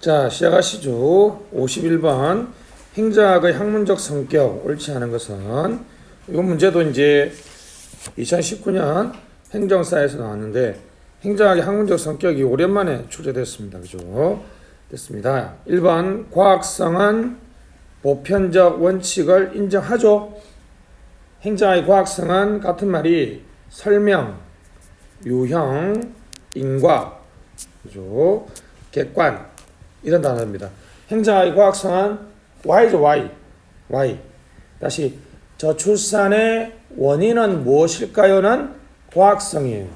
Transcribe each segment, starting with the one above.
자, 시작하시죠. 51번 행정학의 학문적 성격 옳지 않은 것은, 이건 문제도 이제 2019년 행정사에서 나왔는데 행정학의 학문적 성격이 오랜만에 출제됐습니다. 그죠? 됐습니다. 1번 과학성은 보편적 원칙을 인정하죠. 행정학의 과학성은 같은 말이 설명, 유형, 인과, 그죠? 객관 이런 단어입니다. 행정학의 과학성은 Y죠. Y. 다시 저출산의 원인은 무엇일까요는 과학성이에요.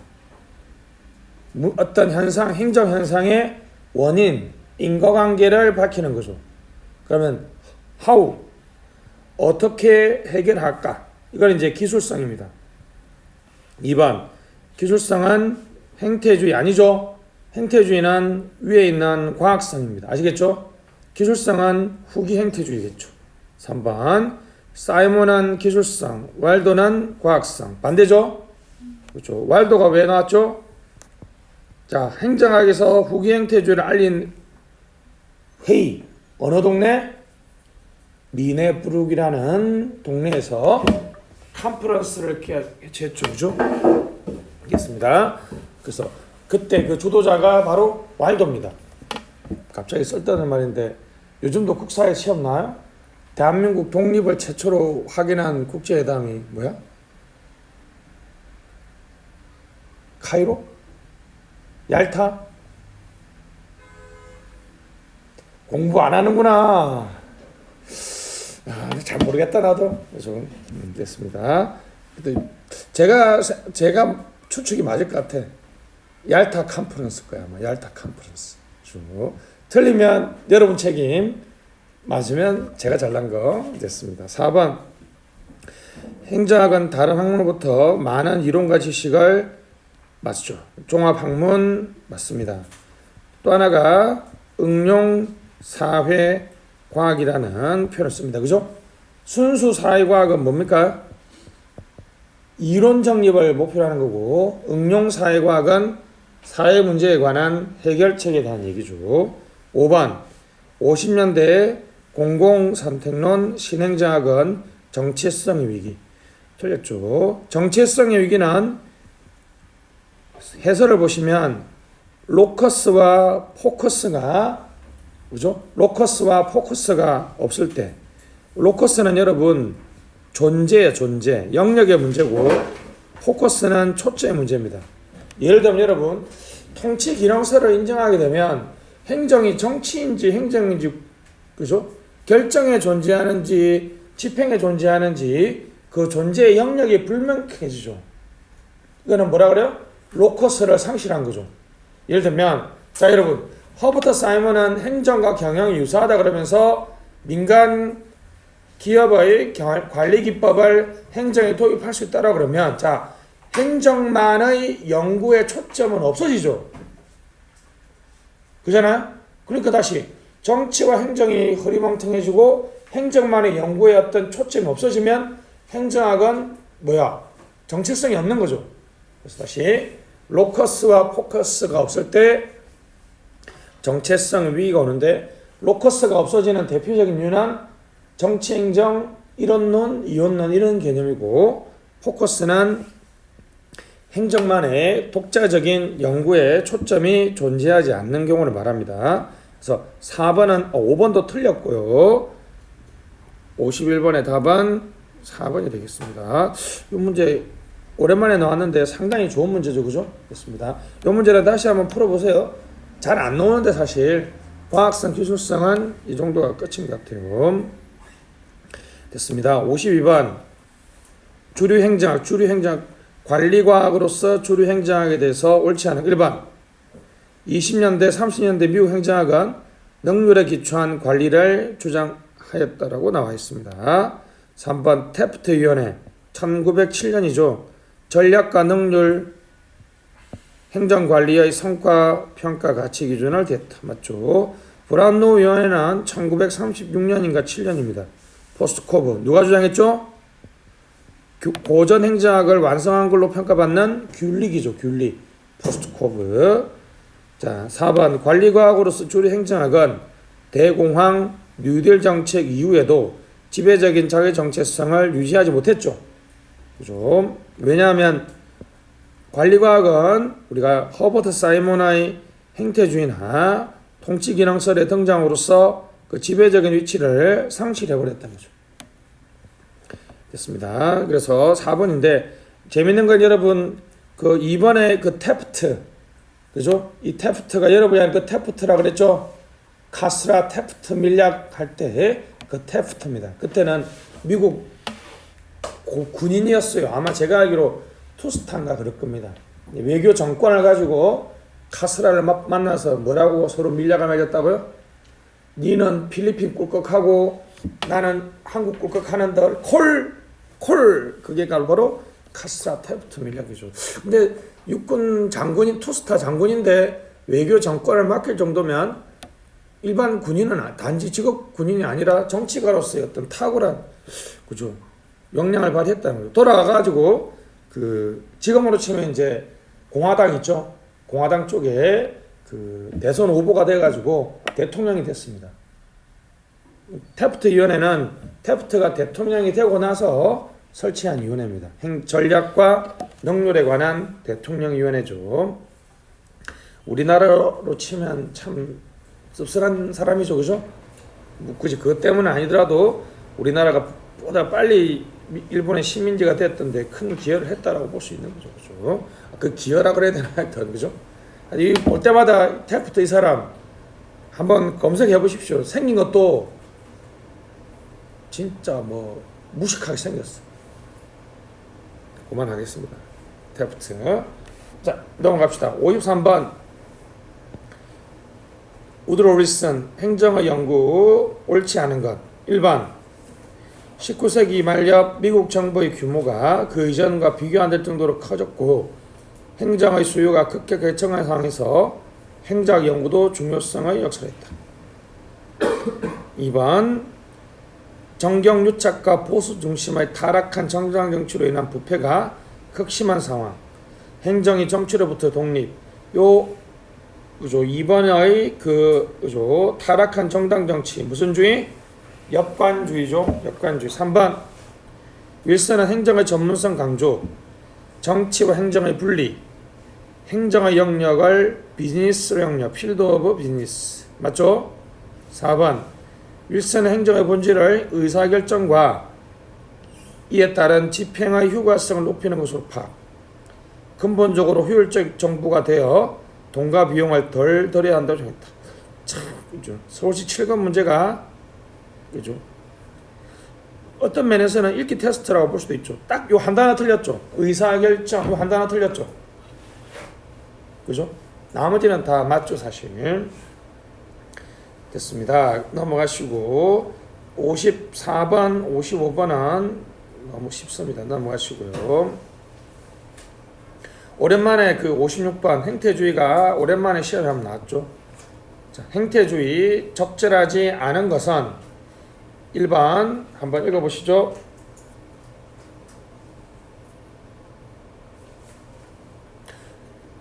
어떤 현상, 행정 현상의 원인, 인과관계를 밝히는 거죠. 그러면 how, 어떻게 해결할까? 이건 이제 기술성입니다. 2번 기술성은 행태주의 아니죠. 행태주의는 위에 있는 과학성입니다. 아시겠죠? 기술성은 후기 행태주의겠죠. 3번 사이먼은 기술성, 왈도는 과학성. 반대죠? 그렇죠. 왈도가 왜 나왔죠? 자, 행정학에서 후기 행태주의를 알린 회의. 어느 동네? 미네부룩이라는 동네에서 컨퍼런스를 개최했죠. 그죠? 알겠습니다. 그래서 그때 그 주도자가 바로 왈도입니다. 갑자기 쓸데없는 말인데 요즘도 국사에 시험 나와요? 대한민국 독립을 최초로 확인한 국제회담이 뭐야? 카이로? 얄타? 공부 안 하는구나. 잘 모르겠다 나도. 그래서 됐습니다. 제가 추측이 맞을 것 같아. 얄타 컨퍼런스 거야 아마. 얄타 컨퍼런스. 틀리면 여러분 책임, 맞으면 제가 잘난 거. 됐습니다. 4번 행정학은 다른 학문으로부터 많은 이론과 지식을 맞죠. 종합학문 맞습니다. 또 하나가 응용사회과학이라는 표현을 씁니다. 그죠? 순수 사회과학은 뭡니까? 이론 정립을 목표로 하는 거고, 응용사회과학은 사회 문제에 관한 해결책에 대한 얘기죠. 5번 50년대 공공선택론 신행정학은 정체성의 위기. 틀렸죠. 정체성의 위기는 해설을 보시면 로커스와 포커스가, 그죠? 로커스와 포커스가 없을 때, 로커스는 여러분 존재예요. 존재, 영역의 문제고, 포커스는 초점의 문제입니다. 예를 들면 여러분 통치 기능서를 인정하게 되면 행정이 정치인지 행정인지, 그죠? 결정에 존재하는지 집행에 존재하는지 그 존재의 영역이 불명확해지죠. 이거는 뭐라 그래요? 로커스를 상실한 거죠. 예를 들면 자 여러분 허버트 사이먼은 행정과 경영이 유사하다 그러면서 민간 기업의 관리 기법을 행정에 도입할 수 있다고 그러면 자 행정만의 연구의 초점은 없어지죠. 그잖아요? 그러니까 다시 정치와 행정이 흐리멍텅해지고 행정만의 연구의 어떤 초점이 없어지면 행정학은 뭐야? 정체성이 없는 거죠. 그래서 다시 로커스와 포커스가 없을 때 정체성 위기가 오는데, 로커스가 없어지는 대표적인 이유는 정치, 행정, 이론론, 이원론 이런 개념이고, 포커스는 행정만의 독자적인 연구에 초점이 존재하지 않는 경우를 말합니다. 그래서 5번도 틀렸고요. 51번의 답은 4번이 되겠습니다. 이 문제 오랜만에 나왔는데 상당히 좋은 문제죠. 그죠? 됐습니다. 이 문제를 다시 한번 풀어보세요. 잘 안 나오는데 사실 과학성, 기술성은 이 정도가 끝인 것 같아요. 됐습니다. 52번 주류행정학 관리과학으로서 주류행정학에 대해서 옳지 않은 1번 20년대 30년대 미국 행정학은 능률에 기초한 관리를 주장하였다라고 나와 있습니다. 3번 태프트 위원회 1907년이죠. 전략과 능률 행정관리의 성과 평가 가치 기준을 댔다. 맞죠? 브라운노 위원회는 1936년인가 7년입니다. 포스트코브 누가 주장했죠? 고전 행정학을 완성한 걸로 평가받는 귤릭이죠. 귤릭. 포스트코브. 자, 4번 관리과학으로서 주류 행정학은 대공황 뉴딜 정책 이후에도 지배적인 자기 정체성을 유지하지 못했죠. 그죠? 왜냐하면 관리과학은 우리가 허버트 사이먼의 행태주의나 통치기능설의 등장으로써 그 지배적인 위치를 상실해버렸다는 거죠. 됐습니다. 그래서 4번인데 재밌는 건 여러분 그 2번에 그 테프트 그죠? 이 테프트가 여러분이 아는 그 테프트라 그랬죠? 카스라 테프트 밀약 할 때 그 테프트입니다. 그때는 미국 군인이었어요. 아마 제가 알기로 투스탄가 그럴 겁니다. 외교 정권을 가지고 카스라를 만나서 뭐라고 서로 밀약을 맺었다고요? 니는 필리핀 꿀꺽하고 나는 한국 꿀꺽하는 들 콜 그게 바로 카스라 테프트 밀약이죠. 근데 육군 장군인 투스타 장군인데 외교 정권을 맡길 정도면 일반 군인은 단지 직업 군인이 아니라 정치가로서의 어떤 탁월한 그죠 역량을 발휘했다는 거죠. 돌아가가지고 그 지금으로 치면 이제 공화당 있죠. 공화당 쪽에 그 대선 후보가 돼가지고 대통령이 됐습니다. 테프트 위원회는 테프트가 대통령이 되고 나서 설치한 위원회입니다. 전략과 능률에 관한 대통령위원회죠. 우리나라로 치면 참 씁쓸한 사람이죠, 그죠? 뭐 굳이 그것 때문은 아니더라도 우리나라가 보다 빨리 일본의 식민지가 됐던데 큰 기여를 했다라고 볼 수 있는 거죠, 그죠? 그 기여라 그래야 되나 하여튼, 그죠? 이 볼 때마다 테프트 이 사람 한번 검색해 보십시오. 생긴 것도 진짜 뭐 무식하게 생겼어. 그만하겠습니다. 테프트. 자, 넘어갑시다. 53번. 우드로 윌슨 행정의 연구 옳지 않은 것. 1번 19세기 말엽 미국 정부의 규모가 그 이전과 비교 안 될 정도로 커졌고 행정의 수요가 급격히 결정한 상황에서 행정 연구도 중요성을 역설했다. 2번 정경유착과 보수 중심의 타락한 정당 정치로 인한 부패가 극심한 상황. 행정이 정치로부터 독립. 그죠? 2번의 그죠? 타락한 정당 정치 무슨 주의? 역관주의죠. 역관주의. 3번 윌슨은 행정의 전문성 강조, 정치와 행정의 분리, 행정의 영역을 비즈니스로 영역, 필드 오브 비즈니스. 맞죠? 4번 윌슨은 행정의 본질을 의사결정과 이에 따른 집행의 효과성을 높이는 것으로 파악. 근본적으로 효율적 정부가 되어 돈과 비용을 덜 들여야 한다고 정했다. 참, 그죠? 서울시 7급 문제가 그죠? 어떤 면에서는 읽기 테스트라고 볼 수도 있죠. 딱 요 한 단어 틀렸죠. 의사결정 요 한 단어 틀렸죠. 그죠? 나머지는 다 맞죠, 사실. 됐습니다. 넘어가시고 54번, 55번은 너무 쉽습니다. 넘어가시고요. 오랜만에 그 56번 행태주의가 오랜만에 시험에 한번 나왔죠. 자, 행태주의 적절하지 않은 것은 1번 한번 읽어보시죠.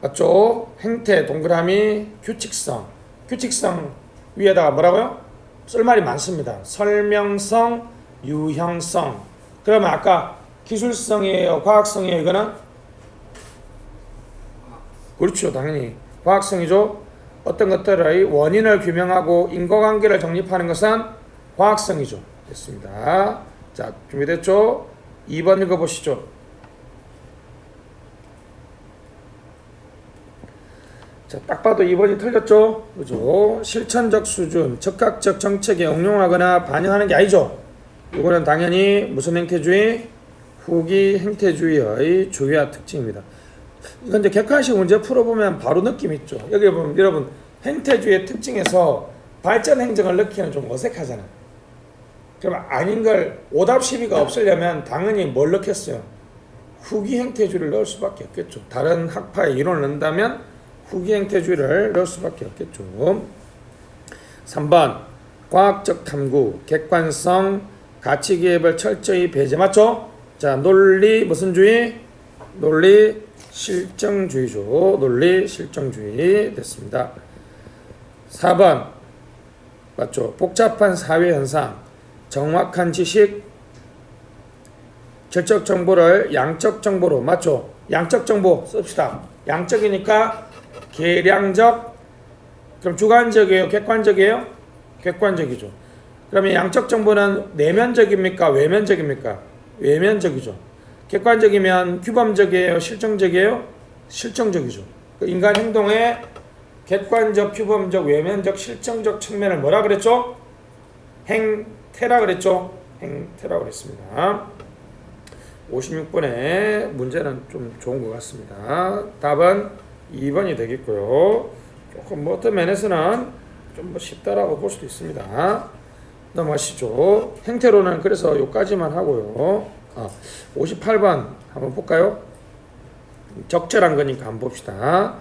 맞죠? 행태 동그라미 규칙성. 규칙성 위에다가 뭐라고요? 쓸말이 많습니다. 설명성, 유형성. 그러면 아까 기술성이에요? 과학성이에요? 이거는? 그렇죠. 당연히 과학성이죠. 어떤 것들의 원인을 규명하고 인과관계를 정립하는 것은 과학성이죠. 됐습니다. 자, 준비됐죠? 2번 읽어보시죠. 자, 딱 봐도 2번이 틀렸죠? 그죠? 실천적 수준, 적극적 정책에 응용하거나 반영하는 게 아니죠. 이거는 당연히 무슨 행태주의? 후기 행태주의의 주요한 특징입니다. 이건 이제 객관식 문제 풀어보면 바로 느낌 있죠. 여기 보면 여러분 행태주의의 특징에서 발전 행정을 넣기는 좀 어색하잖아요. 그럼 아닌 걸 오답 시비가 없으려면 당연히 뭘 넣겠어요? 후기 행태주의를 넣을 수밖에 없겠죠. 다른 학파의 이론을 넣는다면 후기 행태주의를 넣을 수밖에 없겠죠. 3번 과학적 탐구, 객관성, 가치 기업을 철저히 배제. 맞죠? 자, 논리 무슨 주의? 논리 실정주의죠. 논리 실정주의 됐습니다. 4번 맞죠? 복잡한 사회 현상, 정확한 지식, 질적 정보를 양적 정보로 맞죠? 양적 정보 씁시다. 양적이니까 계량적, 그럼 주관적이에요? 객관적이에요? 객관적이죠. 그러면 양적 정보는 내면적입니까? 외면적입니까? 외면적이죠. 객관적이면 규범적이에요? 실정적이에요? 실정적이죠. 인간 행동의 객관적, 규범적, 외면적, 실정적 측면을 뭐라 그랬죠? 행태라 그랬죠? 행태라 그랬습니다. 56번의 문제는 좀 좋은 것 같습니다. 답은 2번이 되겠고요. 조금 뭐 어떤 면에서는 좀 뭐 쉽다라고 볼 수도 있습니다. 넘어가시죠. 행태로는 그래서 요까지만 하고요. 58번 한번 볼까요? 적절한 거니까 한번 봅시다.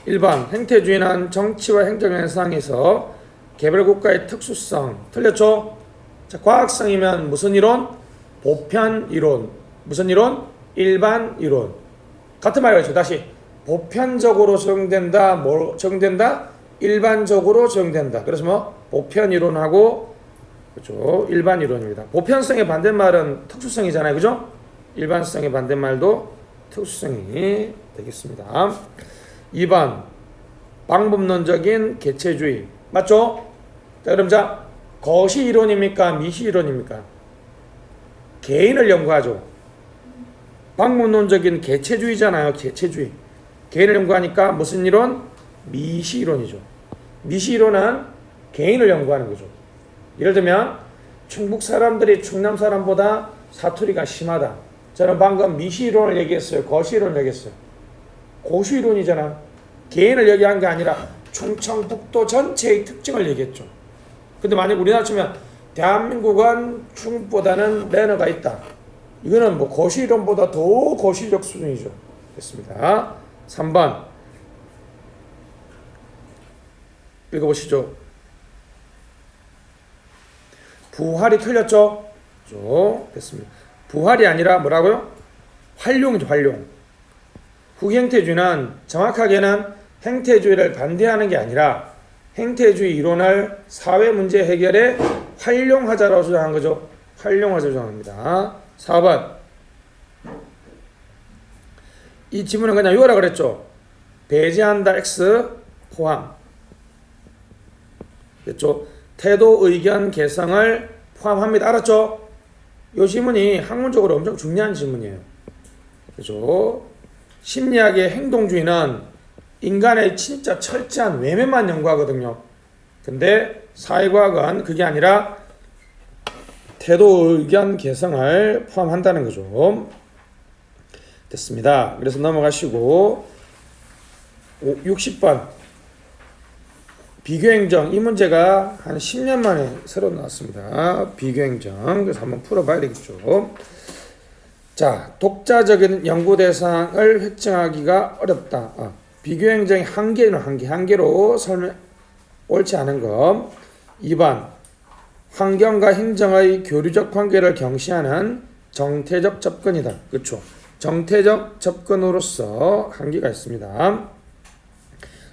1번 행태주의는 정치와 행정 현상에서 개별 국가의 특수성 틀렸죠? 자, 과학성이면 무슨 이론? 보편 이론. 무슨 이론? 일반 이론. 같은 말이죠. 다시 보편적으로 적용된다. 뭐 적용된다? 일반적으로 적용된다. 그래서 뭐 보편 이론하고 그렇죠. 일반 이론입니다. 보편성의 반대말은 특수성이잖아요. 그죠? 일반성의 반대말도 특수성이 되겠습니다. 2번 방법론적인 개체주의 맞죠? 자, 그럼 거시 이론입니까? 미시 이론입니까? 개인을 연구하죠. 방법론적인 개체주의잖아요. 개체주의. 개인을 연구하니까 무슨 이론? 미시 이론이죠. 미시 이론은 개인을 연구하는 거죠. 예를 들면 충북 사람들이 충남 사람보다 사투리가 심하다. 저는 방금 미시 이론을 얘기했어요. 거시 이론을 얘기했어요. 고시 이론이잖아. 개인을 얘기한 게 아니라 충청북도 전체의 특징을 얘기했죠. 근데 만약 우리나라 치면 대한민국은 중국보다는 매너가 있다. 이거는 뭐 거시 이론보다 더 거시적 수준이죠. 됐습니다. 3번 읽어보시죠. 부활이 틀렸죠? 됐습니다. 부활이 아니라 뭐라고요? 활용이죠. 활용. 후행태주의는 정확하게는 행태주의를 반대하는 게 아니라 행태주의 이론을 사회 문제 해결에 활용하자라고 주장한 거죠. 활용하자 주장합니다. 4번 이 지문은 그냥 이거라 그랬죠. 배제한다 X 포함 됐죠. 태도 의견 개성을 포함합니다. 알았죠? 이 지문이 학문적으로 엄청 중요한 지문이에요. 그죠? 심리학의 행동주의는 인간의 진짜 철저한 외면만 연구하거든요. 근데 사회과학은 그게 아니라 태도 의견 개성을 포함한다는 거죠. 됐습니다. 그래서 넘어가시고 60번 비교행정. 이 문제가 한 10년 만에 새로 나왔습니다. 비교행정. 그래서 한번 풀어봐야 되겠죠. 자, 독자적인 연구 대상을 획정하기가 어렵다. 비교행정의 한계는 한계로 설명 옳지 않은 것. 2번 환경과 행정의 교류적 관계를 경시하는 정태적 접근이다. 그렇죠. 정태적 접근으로서 한계가 있습니다.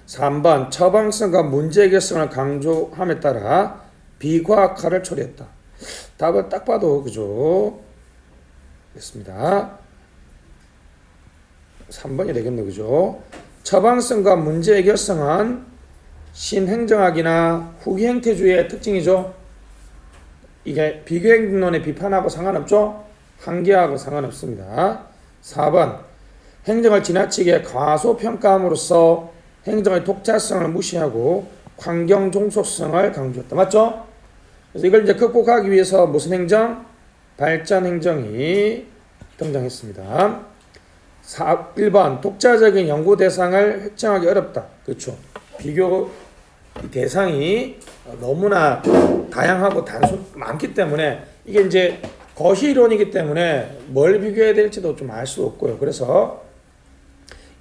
3번 처방성과 문제 해결성을 강조함에 따라 비과학화를 초래했다. 답을 딱 봐도 그죠? 됐습니다. 3번이 되겠네. 그죠? 처방성과 문제 해결성은 신행정학이나 후기행태주의의 특징이죠. 이게 비교행동론의 비판하고 상관없죠? 한계하고 상관없습니다. 4번 행정을 지나치게 과소평가함으로써 행정의 독자성을 무시하고 환경 종속성을 강조했다. 맞죠? 그래서 이걸 이제 극복하기 위해서 무슨 행정? 발전 행정이 등장했습니다. 1번 독자적인 연구 대상을 획정하기 어렵다. 그렇죠. 비교 대상이 너무나 다양하고 많기 때문에 이게 이제 거시 이론이기 때문에 뭘 비교해야 될지도 좀 알 수 없고요. 그래서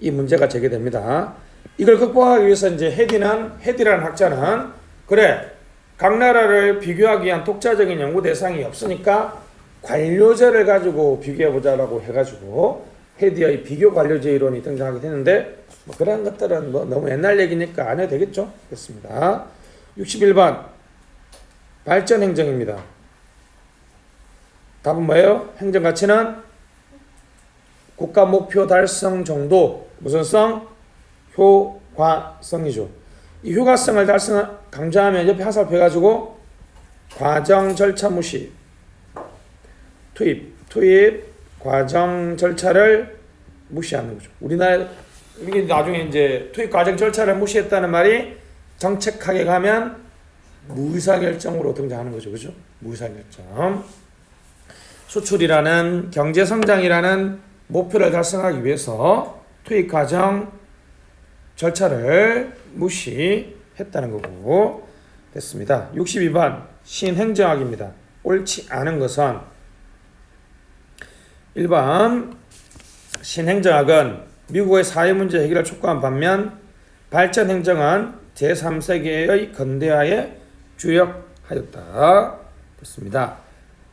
이 문제가 제기됩니다. 이걸 극복하기 위해서 이제 헤디라는 학자는 그래 각 나라를 비교하기 위한 독자적인 연구 대상이 없으니까 관료제를 가지고 비교해보자라고 해가지고 헤디의 비교 관료제 이론이 등장하게 되는데 뭐 그런 것들은 뭐 너무 옛날 얘기니까 안 해도 되겠죠. 됐습니다. 61번 발전 행정입니다. 답은 뭐예요? 행정 가치는 국가 목표 달성 정도 무슨 성? 효과성이죠. 이 효과성을 강조하면 옆에 화살표 해가지고 과정 절차 무시 투입 과정 절차를 무시하는 거죠. 우리나라 이게 나중에 이제 투입 과정 절차를 무시했다는 말이 정책하게 가면 무의사결정으로 등장하는 거죠. 그죠? 무의사결정. 수출이라는 경제성장이라는 목표를 달성하기 위해서 투입 과정 절차를 무시했다는 거고 됐습니다. 62번 신행정학입니다. 옳지 않은 것은 1번 신행정학은 미국의 사회문제 해결을 촉구한 반면 발전행정은 제3세계의 근대화에 주력하였다. 됐습니다.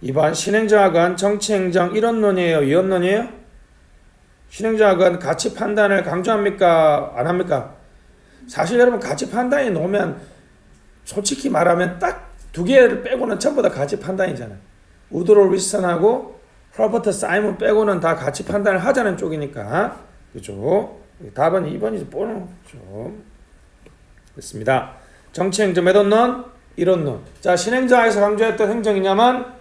2번 신행정학은 정치행정 이론론이에요? 이론론이에요? 신행정학은 가치 판단을 강조합니까? 안 합니까? 사실 여러분 가치 판단이 나오면 솔직히 말하면 딱 두 개를 빼고는 전부 다 가치 판단이잖아요. 우드로 윌슨하고 로버트 사이먼 빼고는 다 가치 판단을 하자는 쪽이니까 그죠? 답은 2번이죠. 뻔하죠. 됐습니다. 정치행정 메돈론 이론론. 자, 신행정학에서 강조했던 행정이냐면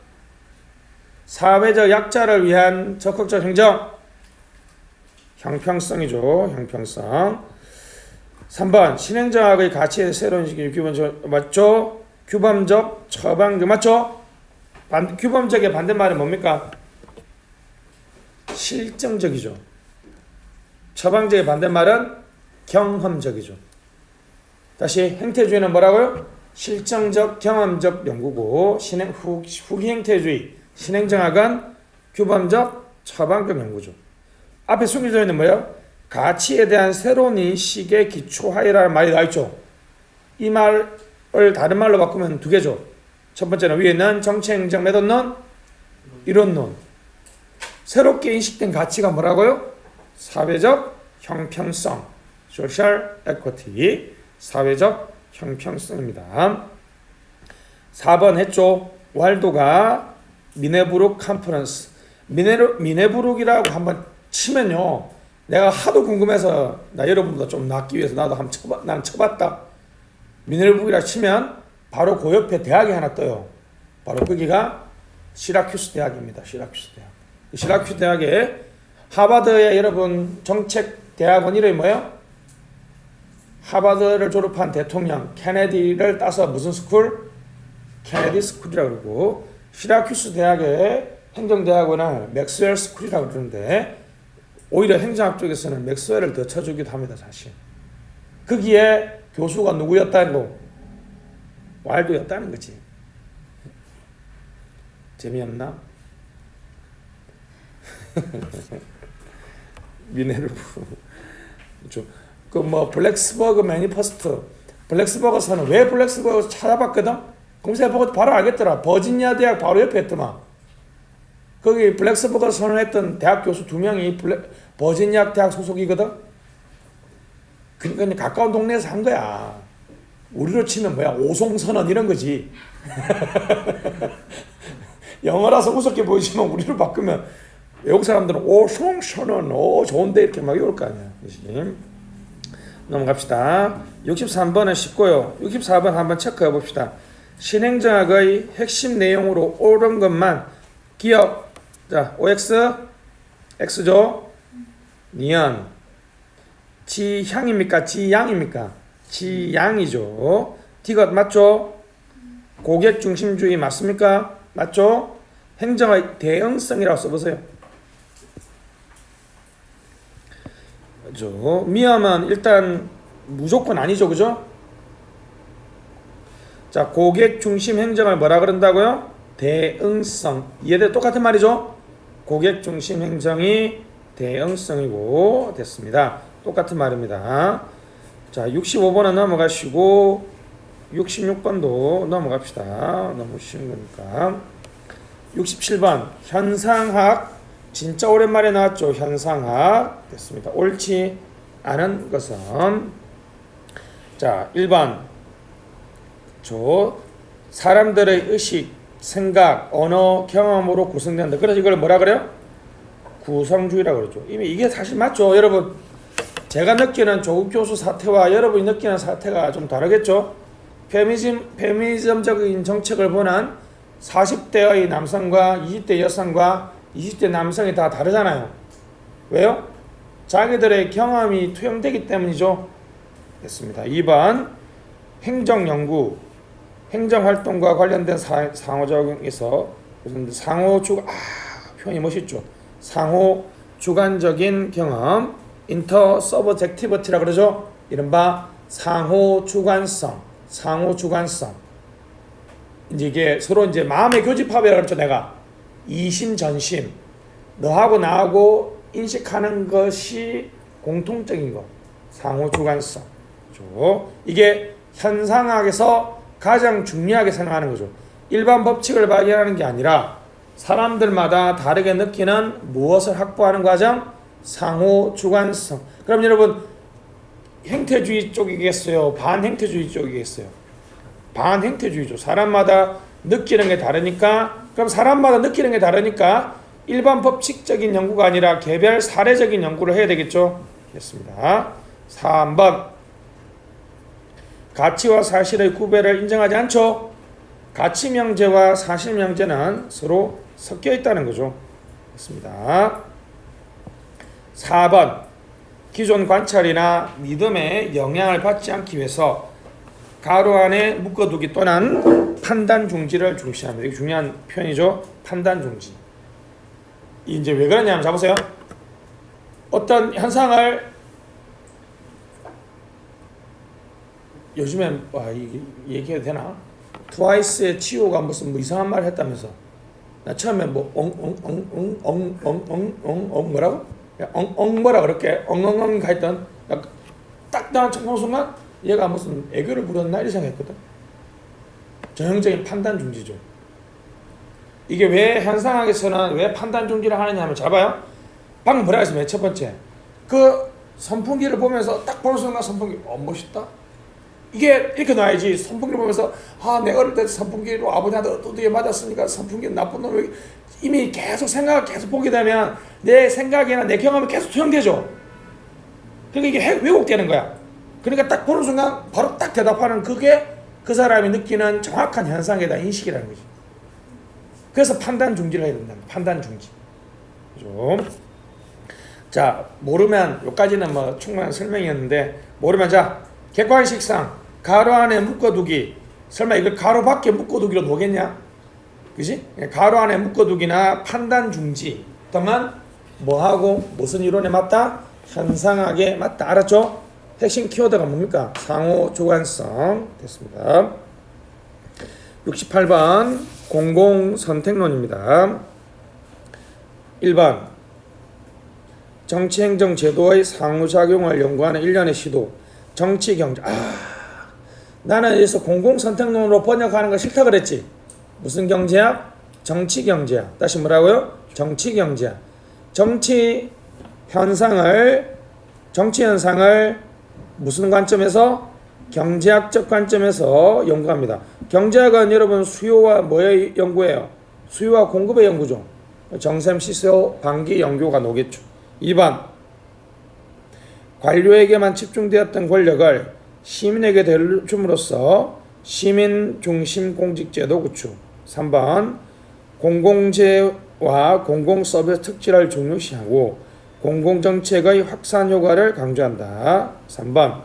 사회적 약자를 위한 적극적 행정 형평성이죠. 형평성. 3번 신행정학의 가치의 새로운 인식이 규범적 맞죠? 규범적 처방적 맞죠? 규범적의 반대말은 뭡니까? 실정적이죠. 처방적의 반대말은 경험적이죠. 다시 행태주의는 뭐라고요? 실정적 경험적 연구고 후기 행태주의 신행정학은 규범적 처방적 연구죠. 앞에 숨겨져 있는 뭐예요? 가치에 대한 새로운 인식에 기초하여라는 말이 나와있죠. 이 말을 다른 말로 바꾸면 두 개죠. 첫 번째는 위에 있는 정치행정 메돈론 이론론. 새롭게 인식된 가치가 뭐라고요? 사회적 형평성 social equity 사회적 형평성입니다. 4번 했죠. 왈도가 미네부룩 컨퍼런스 미네부룩이라고 한번 치면요. 내가 하도 궁금해서 나 여러분보다 좀 낫기 위해서 나도 한번 나는 쳐봤다. 미네부룩이라 치면 바로 그 옆에 대학이 하나 떠요. 바로 거기가 시라큐스 대학입니다. 시라큐스 대학. 시라큐스 대학에 하버드의 여러분 정책 대학원 이름이 뭐예요? 하버드를 졸업한 대통령 케네디를 따서 무슨 스쿨? 케네디 스쿨이라고 그러고 시라큐스 대학의 행정대학원을 맥스웰 스쿨이라고 그러는데 오히려 행정학 쪽에서는 맥스웰을 더 쳐주기도 합니다. 사실 거기에 교수가 누구였다는 거? 왈도였다는 거지. 재미없나? 미네르브 그 뭐 블랙스버그 매니페스토 블랙스버그서는 왜 블랙스버그 찾아봤거든? 검색해보고 바로 알겠더라. 버지니아 대학 바로 옆에 있더만. 거기 블랙스버그 선언했던 대학 교수 2명이 버지니아 대학 소속이거든. 그러니까 가까운 동네에서 한 거야. 우리로 치면 뭐야 오송선언 이런 거지. 영어라서 우습게 보이지만 우리로 바꾸면 외국 사람들은 오송선언 좋은데 이렇게 막 이럴 거 아니야. 넘어갑시다. 63번은 쉽고요. 64번 한번 체크해 봅시다. 신행정학의 핵심 내용으로 옳은 것만 기억. 자, OX X죠. 니은 지향입니까? 지양입니까? 지양이죠. D것 맞죠? 고객 중심주의 맞습니까? 맞죠? 행정의 대응성이라고 써보세요. 그죠? 미함은 일단 무조건 아니죠. 그죠? 자, 고객 중심 행정을 뭐라 그런다고요? 대응성. 이해돼? 똑같은 말이죠? 고객 중심 행정이 대응성이고 됐습니다. 똑같은 말입니다. 자, 65번은 넘어가시고 66번도 넘어갑시다. 너무 쉬운 거니까. 67번 현상학 진짜 오랜만에 나왔죠. 현상학 됐습니다. 옳지 않은 것은 자 1번 사람들의 의식, 생각, 언어, 경험으로 구성된다. 그래서 이걸 뭐라 그래요? 구성주의라고 그러죠. 이미 이게 사실 맞죠. 여러분 제가 느끼는 조국 교수 사태와 여러분이 느끼는 사태가 좀 다르겠죠. 페미니즘적인 정책을 보는 40대의 남성과 20대 여성과 20대 남성이 다 다르잖아요. 왜요? 자기들의 경험이 투영되기 때문이죠. 됐습니다. 2번 행정연구, 행정활동과 관련된 상호작용에서 표현이 멋있죠. 상호주관적인 경험, 인터서브젝티비티라 그러죠. 이른바 상호주관성. 이게 서로 이제 마음의 교집합이라 그랬죠. 내가 이심전심, 너하고 나하고 인식하는 것이 공통적인 것, 상호주관성. 그렇죠? 이게 현상학에서 가장 중요하게 생각하는 거죠. 일반 법칙을 발견하는 게 아니라 사람들마다 다르게 느끼는 무엇을 확보하는 과정, 상호주관성. 그럼 여러분 행태주의 쪽이겠어요? 반행태주의 쪽이겠어요? 반행태주의죠. 사람마다 느끼는 게 다르니까, 그럼 사람마다 느끼는 게 다르니까 일반 법칙적인 연구가 아니라 개별 사례적인 연구를 해야 되겠죠. 됐습니다. 3번 가치와 사실의 구별을 인정하지 않죠. 가치명제와 사실명제는 서로 섞여 있다는 거죠. 됐습니다. 4번 기존 관찰이나 믿음에 영향을 받지 않기 위해서 가로 안에 묶어두기 또는 판단 중지를 중시합니다. 이게 중요한 표현이죠. 판단 중지. 이제 왜 그러냐면 자보세요. 어떤 현상을 요즘엔 이게 얘기해도 되나? 트와이스의 치오가 무슨 이상한 말을 했다면서. 나 처음에 뭐라고? 뭐라 그렇게 엉엉엉 했던 딱 나온 첫 순간 얘가 무슨 애교를 부렸나 이렇게 생각했거든. 전형적인 판단 중지죠. 이게 왜 현상학에서는 왜 판단 중지를 하느냐 하면 잘 봐요. 방금 뭐라 했으면 첫 번째 그 선풍기를 보면서 딱 보는 순간 선풍기 멋있다. 이게 이렇게 놔야지. 선풍기를 보면서 내 어릴 때 선풍기로 아버지한테 두드려 맞았으니까 선풍기는 나쁜 놈이 이미 계속 생각을 계속 보게 되면 내 생각이나 내 경험이 계속 투영되죠. 그러니까 이게 왜곡되는 거야. 그러니까 딱 보는 순간 바로 딱 대답하는 그게 그 사람이 느끼는 정확한 현상에 대한 인식이라는 거지. 그래서 판단 중지를 해야 된다. 판단 중지. 그죠? 자, 모르면 여기까지는 뭐 충분한 설명이었는데 모르면 자 객관식상 가로 안에 묶어두기. 설마 이걸 가로 밖에 묶어두기로 놓겠냐? 그지? 가로 안에 묶어두기나 판단 중지 또한 뭐하고 무슨 이론에 맞다? 현상학에 맞다. 알았죠? 핵심 키워드가 뭡니까? 상호주관성. 됐습니다. 68번 공공선택론입니다. 1번 정치행정제도의 상호작용을 연구하는 일련의 시도. 정치경제. 나는 여기서 공공선택론으로 번역하는 거 싫다 그랬지. 무슨 경제학? 정치경제학. 다시 뭐라고요? 정치경제학. 정치 현상을 무슨 관점에서? 경제학적 관점에서 연구합니다. 경제학은 여러분 수요와 뭐의 연구예요? 수요와 공급의 연구죠. 정샘 시소 반기 연구가 나오겠죠. 2번 관료에게만 집중되었던 권력을 시민에게 줌으로써 시민 중심 공직제도 구축. 3번 공공재와 공공서비스 특질을 중요시하고 공공정책의 확산 효과를 강조한다. 3번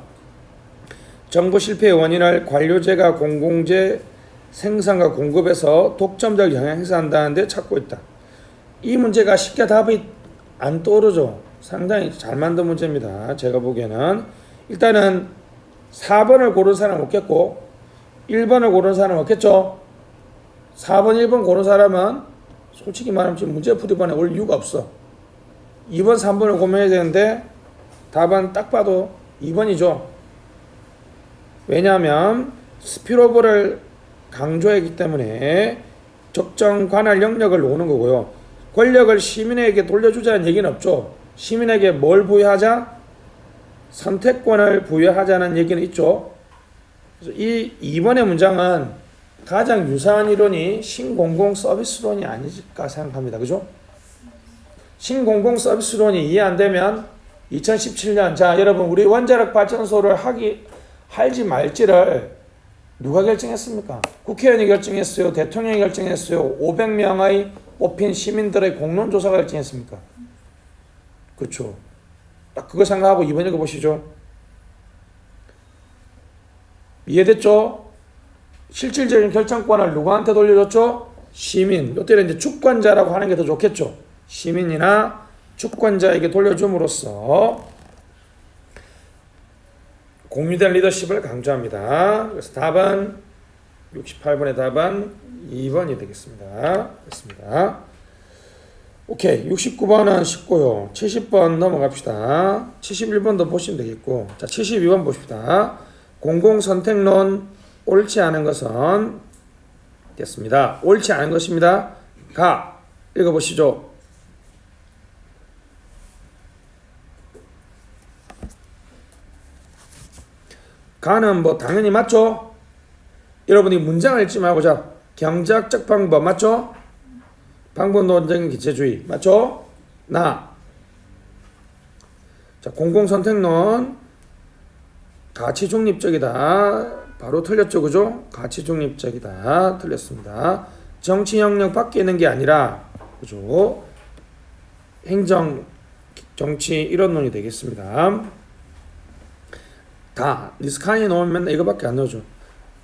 정부 실패의 원인을 관료제가 공공재 생산과 공급에서 독점적 영향을 행사한다는 데 찾고 있다. 이 문제가 쉽게 답이 안 떠오르죠. 상당히 잘 만든 문제입니다. 제가 보기에는 일단은 4번을 고른 사람 없겠고 1번을 고른 사람 없겠죠. 4번, 1번 고른 사람은 솔직히 말하면 지금 문제 풀이반에 올 이유가 없어. 2번, 3번을 고민해야 되는데 답은 딱 봐도 2번이죠. 왜냐하면 스피로버를 강조했기 때문에 적정 관할 영역을 놓는 거고요. 권력을 시민에게 돌려주자는 얘기는 없죠. 시민에게 뭘 부여하자? 선택권을 부여하자는 얘기는 있죠. 그래서 이 2번의 문장은 가장 유사한 이론이 신공공 서비스론이 아닐까 생각합니다. 그죠? 신공공 서비스론이 이해 안 되면 2017년 자 여러분 우리 원자력 발전소를 할지 말지를 누가 결정했습니까? 국회의원이 결정했어요? 대통령이 결정했어요? 500명의 뽑힌 시민들의 공론조사가 결정했습니까? 그렇죠. 딱 그거 생각하고 2번 읽어보시죠. 이해됐죠? 실질적인 결정권을 누구한테 돌려줬죠? 시민. 이때는 이제 주권자라고 하는 게 더 좋겠죠. 시민이나 주권자에게 돌려줌으로써 공유된 리더십을 강조합니다. 그래서 답은 68번의 답은 2번이 되겠습니다. 됐습니다. 오케이. 69번은 쉽고요. 70번 넘어갑시다. 71번도 보시면 되겠고. 자, 72번 보십시다. 공공선택론 옳지 않은 것은 됐습니다. 옳지 않은 것입니다. 가. 읽어보시죠. 가는 뭐 당연히 맞죠? 여러분이 문장을 읽지 말고 자 경제학적 방법 맞죠? 방법론적인 기체주의 맞죠? 나. 자 공공선택론 가치 중립적이다. 바로 틀렸죠, 그죠? 가치 중립적이다. 틀렸습니다. 정치 영역 밖에 있는 게 아니라 그죠? 행정 정치 이론론이 되겠습니다. 다 리스칸이 넣으면 맨날 이거밖에 안 넣어줘.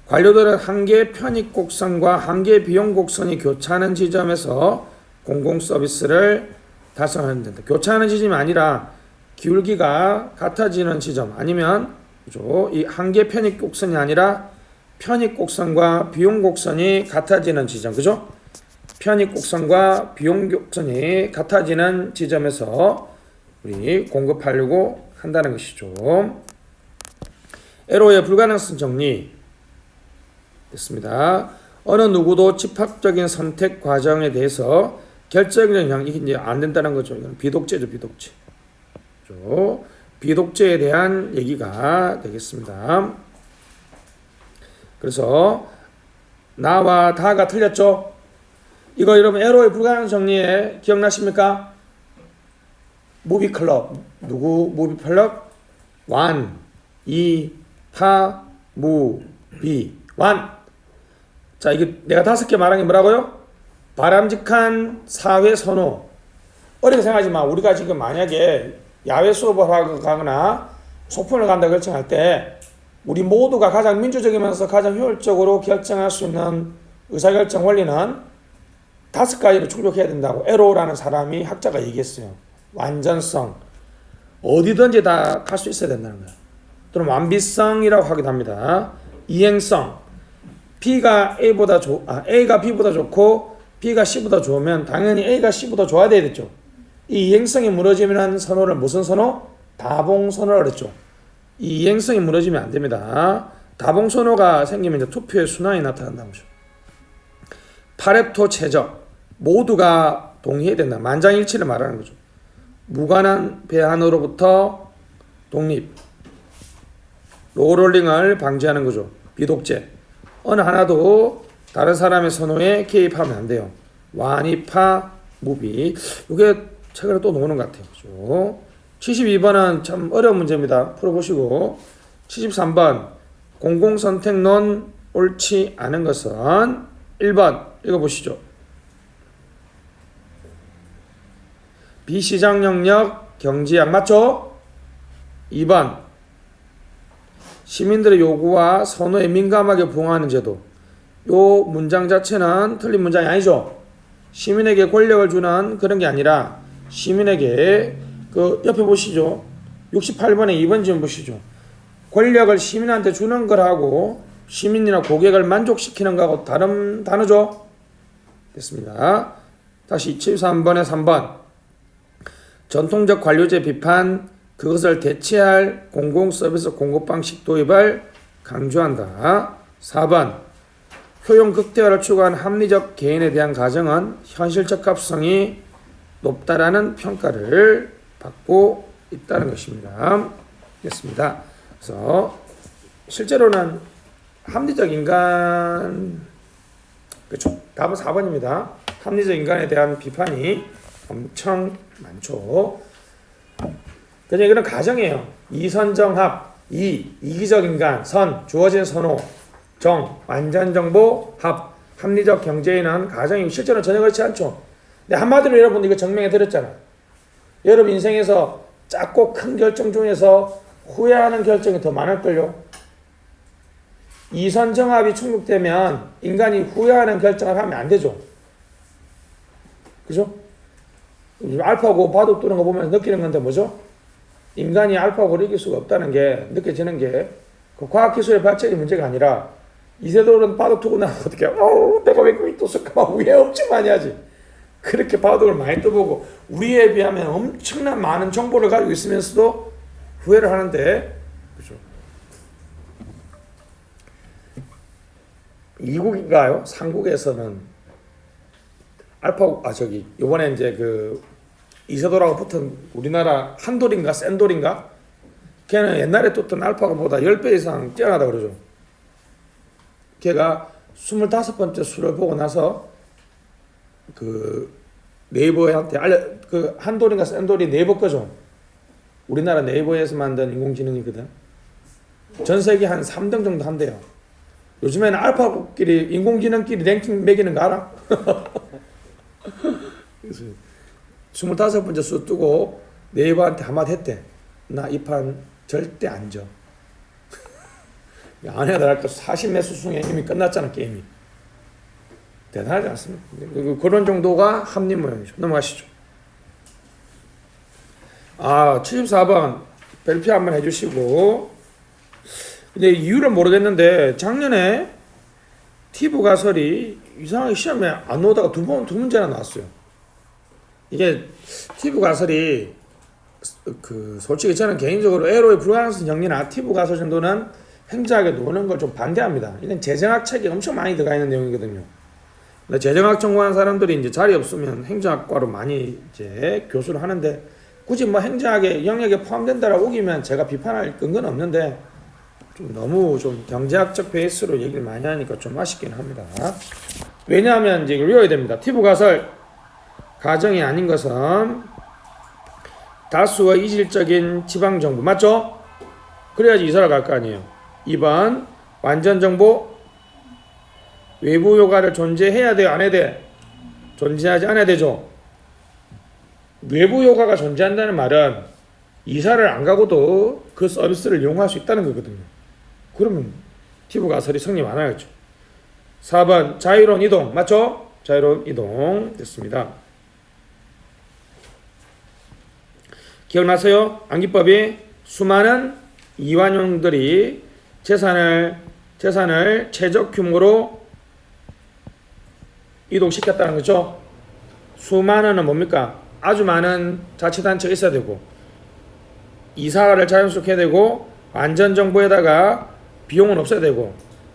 관료들은 한계 편익 곡선과 한계 비용 곡선이 교차하는 지점에서 공공 서비스를 달성하면 된다. 교차하는 지점이 아니라 기울기가 같아지는 지점 아니면 그죠? 이 한계 편익 곡선이 아니라 편익 곡선과 비용 곡선이 같아지는 지점 그죠? 편익 곡선과 비용 곡선이 같아지는 지점에서 우리 공급하려고 한다는 것이죠. 에로의 불가능성 정리 됐습니다. 어느 누구도 집합적인 선택 과정에 대해서 결정적 영향이 이제 안 된다는 거죠. 이건 비독재죠, 비독재. 그렇죠? 비독재에 대한 얘기가 되겠습니다. 그래서 나와 다가 틀렸죠? 이거 여러분 에로의 불가능성 정리에 기억나십니까? 무비클럽 누구 무비클럽? 완, 이, 파, 무, 비, 완. 자, 이게 내가 5개 말한 게 뭐라고요? 바람직한 사회 선호. 어렵게 생각하지 마. 우리가 지금 만약에 야외 수업을 하거나 소풍을 간다 결정할 때 우리 모두가 가장 민주적이면서 가장 효율적으로 결정할 수 있는 의사결정 원리는 5가지로 충족해야 된다고 에로라는 사람이 학자가 얘기했어요. 완전성. 어디든지 다 갈 수 있어야 된다는 거야. 또는 완비성이라고 하기도 합니다. 이행성. A가 B보다 좋고 B가 C보다 좋으면 당연히 A가 C보다 좋아야 되겠죠. 이 이행성이 무너지면 선호를 무슨 선호? 다봉선호라고 그랬죠. 이 이행성이 무너지면 안 됩니다. 다봉선호가 생기면 이제 투표의 순환이 나타난다는 거죠. 파레토 최적. 모두가 동의해야 된다. 만장일치를 말하는 거죠. 무관한 배안으로부터 독립. 로롤링을 방지하는 거죠. 비독재. 어느 하나도 다른 사람의 선호에 개입하면 안 돼요. 완이파, 무비. 이게 책으로 또 나오는 것 같아요. 그렇죠? 72번은 참 어려운 문제입니다. 풀어보시고 73번 공공선택론 옳지 않은 것은 1번 읽어보시죠. 비시장 영역 경제안 맞죠? 2번 시민들의 요구와 선호에 민감하게 부응하는 제도. 요 문장 자체는 틀린 문장이 아니죠. 시민에게 권력을 주는 그런 게 아니라 시민에게 그 옆에 보시죠. 68번에 2번 좀 보시죠. 권력을 시민한테 주는 거하고 시민이나 고객을 만족시키는 거하고 다른 단어죠. 됐습니다. 다시 73번에 3번 전통적 관료제 비판 그것을 대체할 공공서비스 공급 방식 도입을 강조한다. 4번 효용 극대화를 추구한 합리적 개인에 대한 가정은 현실 적합성이 높다라는 평가를 받고 있다는 것입니다. 됐습니다. 그래서 실제로는 합리적 인간, 그렇죠. 답은 4번입니다. 합리적 인간에 대한 비판이 엄청 많죠. 그냥 이건 가정이에요. 이선정합, 이기적 인간, 선, 주어진 선호, 정, 완전 정보, 합, 합리적 경제인은 가정이고 실제로는 전혀 그렇지 않죠. 근데 한마디로 여러분 이거 증명해 드렸잖아. 여러분 인생에서 작고 큰 결정 중에서 후회하는 결정이 더 많을걸요. 이선정합이 충족되면 인간이 후회하는 결정을 하면 안 되죠. 그죠? 알파고 바둑 두는 거 보면 느끼는 건데 뭐죠? 인간이 알파고를 이길 수가 없다는 게 느껴지는 게 그 과학기술의 발전이 문제가 아니라 이세돌은 바둑 두고 나면 어떻게 내가 왜 그걸 떴을까 막 후회 엄청 많이 하지. 그렇게 바둑을 많이 떠보고 우리에 비하면 엄청난 많은 정보를 가지고 있으면서도 후회를 하는데, 그죠? 이국인가요? 삼국에서는 알파고, 요번에 이제 그 이세돌하고 붙은 우리나라 한돌인가 센돌인가? 걔는 옛날에 떴던 알파고보다 10배 이상 뛰어나다 그러죠. 걔가 25번째 수를 보고 나서 그 네이버한테 그 한돌인가 센돌이 네이버 거죠. 우리나라 네이버에서 만든 인공지능이거든. 전 세계 한 3등 정도 한대요. 요즘에는 알파고끼리 인공지능끼리 랭킹 매기는 거 알아? 그래서 25번째 수 뜨고 네이버한테 한마디 했대. 나 이 판 절대 안 져. 안 해야 될까? 40매 수승에 이미 끝났잖아 게임이. 대단하지 않습니까? 그런 정도가 합리 모양이죠. 넘어가시죠. 74번 별표 한번 해주시고. 근데 이유를 모르겠는데 작년에 티브 가설이 이상하게 시험에 안 나오다가 두 문제나 나왔어요. 이게 티브 가설이 솔직히 저는 개인적으로 에로의 불가능성 정리나 티브 가설 정도는 행정학에 노는 걸 좀 반대합니다. 이건 재정학 책이 엄청 많이 들어가 있는 내용이거든요. 근데 재정학 전공한 사람들이 이제 자리 없으면 행정학과로 많이 이제 교수를 하는데 굳이 뭐 행정학의 영역에 포함된다라고 우기면 제가 비판할 근거는 없는데 좀 너무 좀 경제학적 베이스로 얘기를 많이 하니까 좀 아쉽긴 합니다. 왜냐하면 이제 이걸 외워야 됩니다. 티브 가설 가정이 아닌 것은 다수와 이질적인 지방 정보 맞죠? 그래야지 이사를 갈 거 아니에요. 2번 완전 정보 외부 효과를 존재해야 돼요? 안 해야 돼? 존재하지 않아야 되죠. 외부 효과가 존재한다는 말은 이사를 안 가고도 그 서비스를 이용할 수 있다는 거거든요. 그러면 티브 가설이 성립 안 하겠죠. 4번 자유로운 이동 맞죠? 자유로운 이동 됐습니다. 기억나세요? 암기법이 수많은 이완용들이 재산을 최적 규모로 이동시켰다는 거죠. 수많은은 뭡니까? 아주 많은 자치단체가 있어야 되고 이사를 자연스럽게 해야 되고 완전 정보에다가 비용은 없어야 되고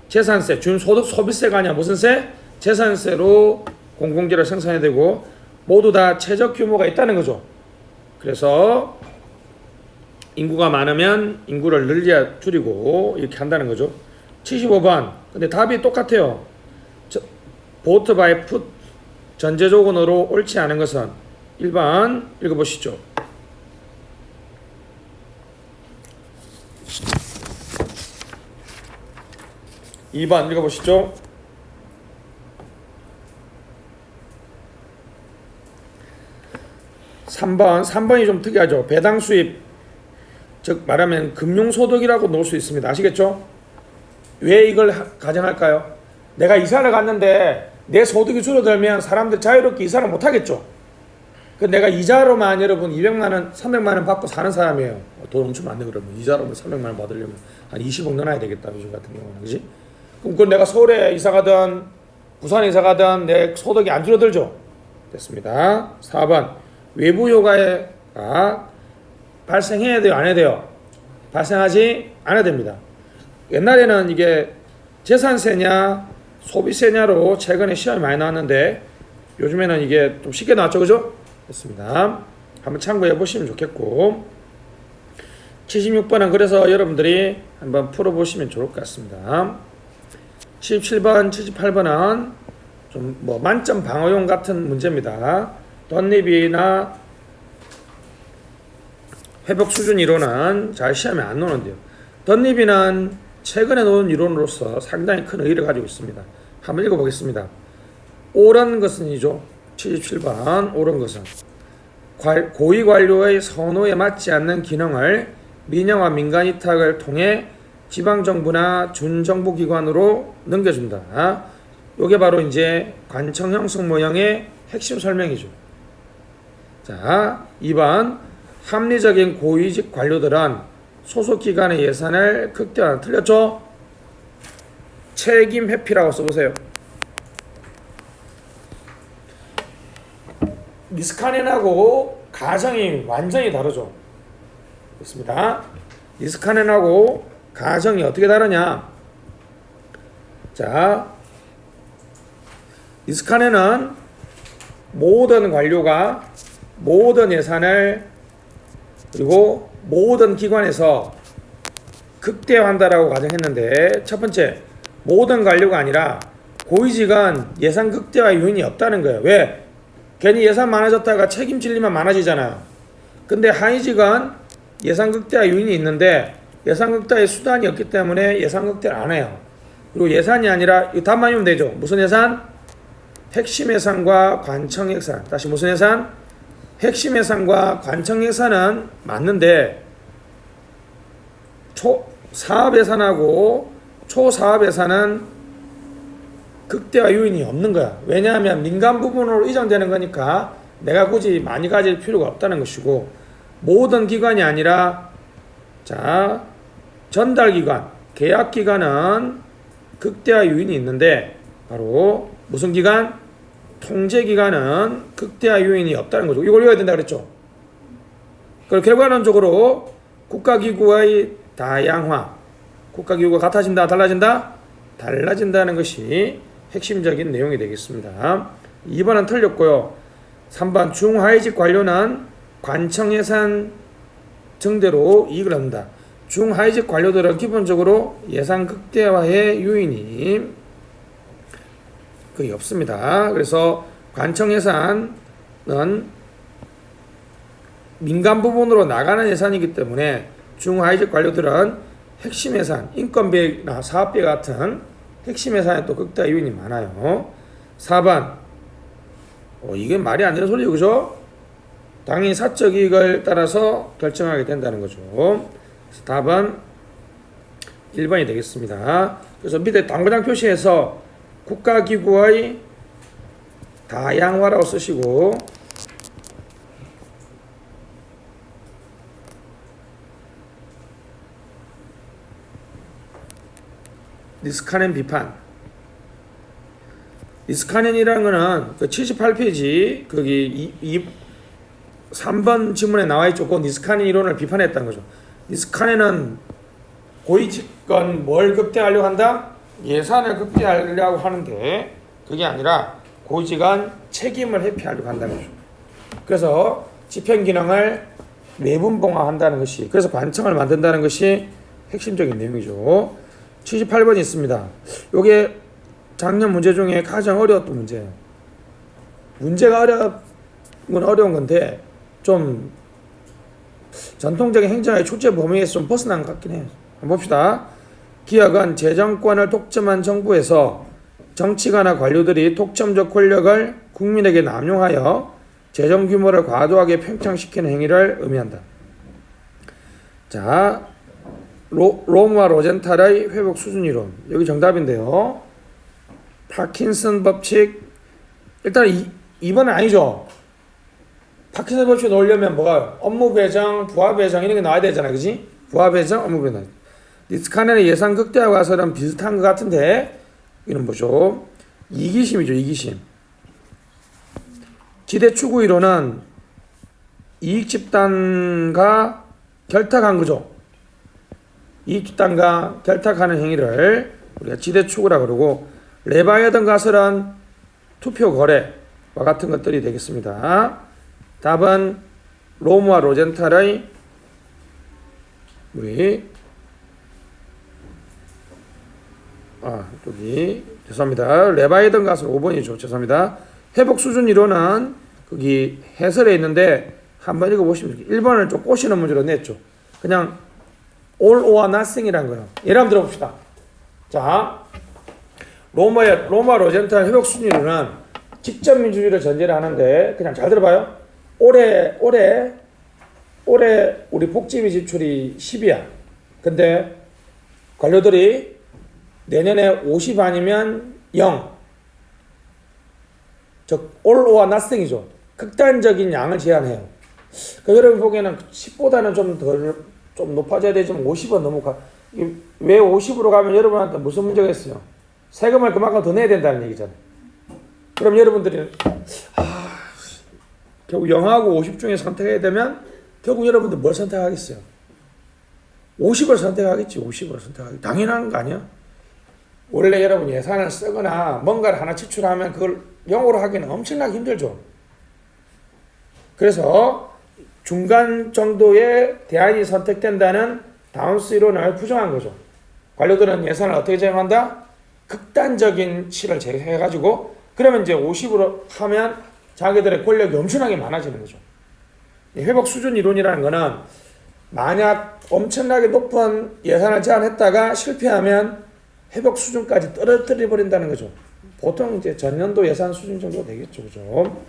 재산세, 준소득 소비세가 아니야 무슨 세? 재산세로 공공재를 생산해야 되고 모두 다 최적 규모가 있다는 거죠. 그래서 인구가 많으면 인구를 늘려 줄이고 이렇게 한다는 거죠. 75번. 근데 답이 똑같아요. 보트 바이 풋 전제 조건으로 옳지 않은 것은 1번 읽어보시죠. (2번) 읽어보시죠. 3번이 좀 특이하죠. 배당 수입, 즉 말하면 금융소득이라고 놓을 수 있습니다. 아시겠죠? 왜 이걸 가정할까요? 내가 이사를 갔는데 내 소득이 줄어들면 사람들 자유롭게 이사를 못하겠죠. 그 내가 이자로만 여러분 200만원, 300만원 받고 사는 사람이에요. 돈 엄청 많네. 그러면 이자로만 300만원 받으려면 한 20억 넣어야 되겠다. 요즘 같은 경우는. 그지? 그럼 그건 내가 서울에 이사 가든 부산에 이사 가든 내 소득이 안 줄어들죠. 됐습니다. 4번 외부 효과가 발생해야 돼요? 안 해야 돼요? 발생하지 않아야 됩니다. 옛날에는 이게 재산세냐 소비세냐로 최근에 시험이 많이 나왔는데 요즘에는 이게 좀 쉽게 나왔죠. 그죠? 됐습니다. 한번 참고해 보시면 좋겠고 76번은 그래서 여러분들이 한번 풀어보시면 좋을 것 같습니다. 77번, 78번은 좀 뭐 만점 방어용 같은 문제입니다. 덧립이나 회복 수준 이론은 잘 시험에 안 나오는데요. 덧립이는 최근에 놓은 이론으로서 상당히 큰 의의를 가지고 있습니다. 한번 읽어보겠습니다. 옳은 것은이죠. 77번 옳은 것은 고위 관료의 선호에 맞지 않는 기능을 민영화 민간 위탁을 통해 지방정부나 준정부기관으로 넘겨준다. 이게 바로 이제 관청 형성 모형의 핵심 설명이죠. 자, 2번 합리적인 고위직 관료들은 소속기관의 예산을 극대화하는 틀렸죠? 책임 회피라고 써보세요. 니스카넨하고 가정이 완전히 다르죠. 됐습니다. 니스카넨하고 가정이 어떻게 다르냐? 자, 니스카넨은 모든 관료가 모든 예산을 그리고 모든 기관에서 극대화한다라고 가정했는데 첫 번째, 모든 관료가 아니라 고위직은 예산 극대화 요인이 없다는 거예요. 왜? 괜히 예산 많아졌다가 책임질 일만 많아지잖아요. 근데 하위직은 예산 극대화 요인이 있는데 예산 극대화의 수단이 없기 때문에 예산 극대화를 안 해요. 그리고 예산이 아니라 이 답만 하면 되죠. 무슨 예산? 핵심 예산과 관청 예산. 다시 무슨 예산? 핵심 예산과 관청 예산은 맞는데 사업 예산하고 초사업 예산은 극대화 요인이 없는 거야. 왜냐하면 민간 부분으로 이전되는 거니까 내가 굳이 많이 가질 필요가 없다는 것이고 모든 기관이 아니라 자 전달기관, 계약기관은 극대화 요인이 있는데 바로 무슨 기관? 통제기관은 극대화 요인이 없다는 거죠. 이걸 외워야 된다 그랬죠. 그리고 결과론적으로 국가기구의 다양화, 국가기구가 같아진다, 달라진다? 달라진다는 것이 핵심적인 내용이 되겠습니다. 2번은 틀렸고요. 3번 중하위직 관료는 관청 예산 증대로 이익을 얻는다. 중하위직 관료들은 기본적으로 예산 극대화의 요인이 거의 없습니다. 그래서 관청 예산은 민간 부분으로 나가는 예산이기 때문에 중하위직 관료들은 핵심 예산, 인건비나 사업비 같은 핵심 예산에 또 극대화 요인이 많아요. 4번 이게 말이 안 되는 소리죠. 그죠? 당연히 사적 이익을 따라서 결정하게 된다는 거죠. 그래서 답은 1번이 되겠습니다. 그래서 밑에 당구장 표시에서 국가기구의 다양화라고 쓰시고 니스카넨 비판. 니스카넨이라는 거는 그 78페이지 거기 3번 지문에 나와 있죠. 그 니스카넨 이론을 비판했다는 거죠. 니스카넨은 고위직은 뭘 극대화하려고 한다? 예산을 극대화하려고 하는데 그게 아니라 고위직은 책임을 회피하려고 한다는 거죠. 그래서 집행기능을 매분봉화한다는 것이, 그래서 관청을 만든다는 것이 핵심적인 내용이죠. 78번이 있습니다. 요게 작년 문제 중에 가장 어려웠던 문제예요. 문제가 어려운 건데 좀 전통적인 행정의 출제 범위에서 좀 벗어난 것 같긴 해요. 한번 봅시다. 기업은 재정권을 독점한 정부에서 정치가나 관료들이 독점적 권력을 국민에게 남용하여 재정 규모를 과도하게 팽창시키는 행위를 의미한다. 자, 롬과 로젠탈의 회복 수준 이론. 여기 정답인데요. 파킨슨 법칙. 일단 2번은 아니죠. 파킨슨 법칙 넣으려면 뭐가 업무 배정, 부하 배정 이런 게 나와야 되잖아. 그지? 부하 배정, 업무 배정. 니스카넨의 예산 극대화 과설은 비슷한 것 같은데 이건 뭐죠? 이기심이죠. 이기심. 지대 추구 이론은 이익 집단과 결탁한 거죠. 이익 집단과 결탁하는 행위를 우리가 지대 추구라 그러고, 레바이어던 가설은 투표 거래와 같은 것들이 되겠습니다. 답은 롬과 로젠탈의 우리 여기 죄송합니다. 레바이던 가설 5번이죠. 죄송합니다. 회복 수준 이론은 거기 해설에 있는데 한번 읽어보시면 1번을 좀 꼬시는 문제로 냈죠. 그냥 all or nothing이란 거예요. 예를 한번 들어봅시다. 자, 로마 로젠탈 회복 수준 이론은 직접 민주주의를 전제를 하는데 그냥 잘 들어봐요. 올해 우리 복지비 지출이 10이야. 근데 관료들이 내년에 50 아니면 0. 즉 all or nothing이죠. 극단적인 양을 제한해요. 그러니까 여러분 보기에는 10보다는 좀 높아져야 되지만 50은 너무 왜 50으로 가면 여러분한테 무슨 문제가 있어요? 세금을 그만큼 더 내야 된다는 얘기잖아요. 그럼 여러분들이 결국 0하고 50 중에 선택해야 되면 결국 여러분들 뭘 선택하겠어요? 50을 선택하겠지. 50을 선택하겠지. 당연한 거 아니야? 원래 여러분 예산을 쓰거나 뭔가를 하나 지출하면 그걸 0으로 하기는 엄청나게 힘들죠. 그래서 중간 정도의 대안이 선택된다는 다운스 이론을 부정한 거죠. 관료들은 예산을 어떻게 제공한다? 극단적인 치를 제공해가지고 그러면 이제 50으로 하면 자기들의 권력이 엄청나게 많아지는 거죠. 회복 수준 이론이라는 거는 만약 엄청나게 높은 예산을 제안했다가 실패하면 회복 수준까지 떨어뜨려 버린다는 거죠. 보통 이제 전년도 예산 수준 정도 되겠죠, 그죠?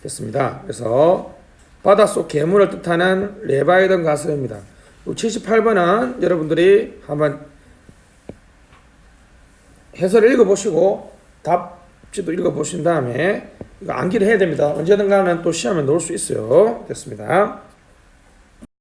됐습니다. 그래서 바닷속 괴물을 뜻하는 레바이던 가설입니다. 78번은 여러분들이 한번 해설을 읽어보시고 답지도 읽어보신 다음에 이거 암기를 해야 됩니다. 언제든가는 또 시험에 놓을 수 있어요. 됐습니다.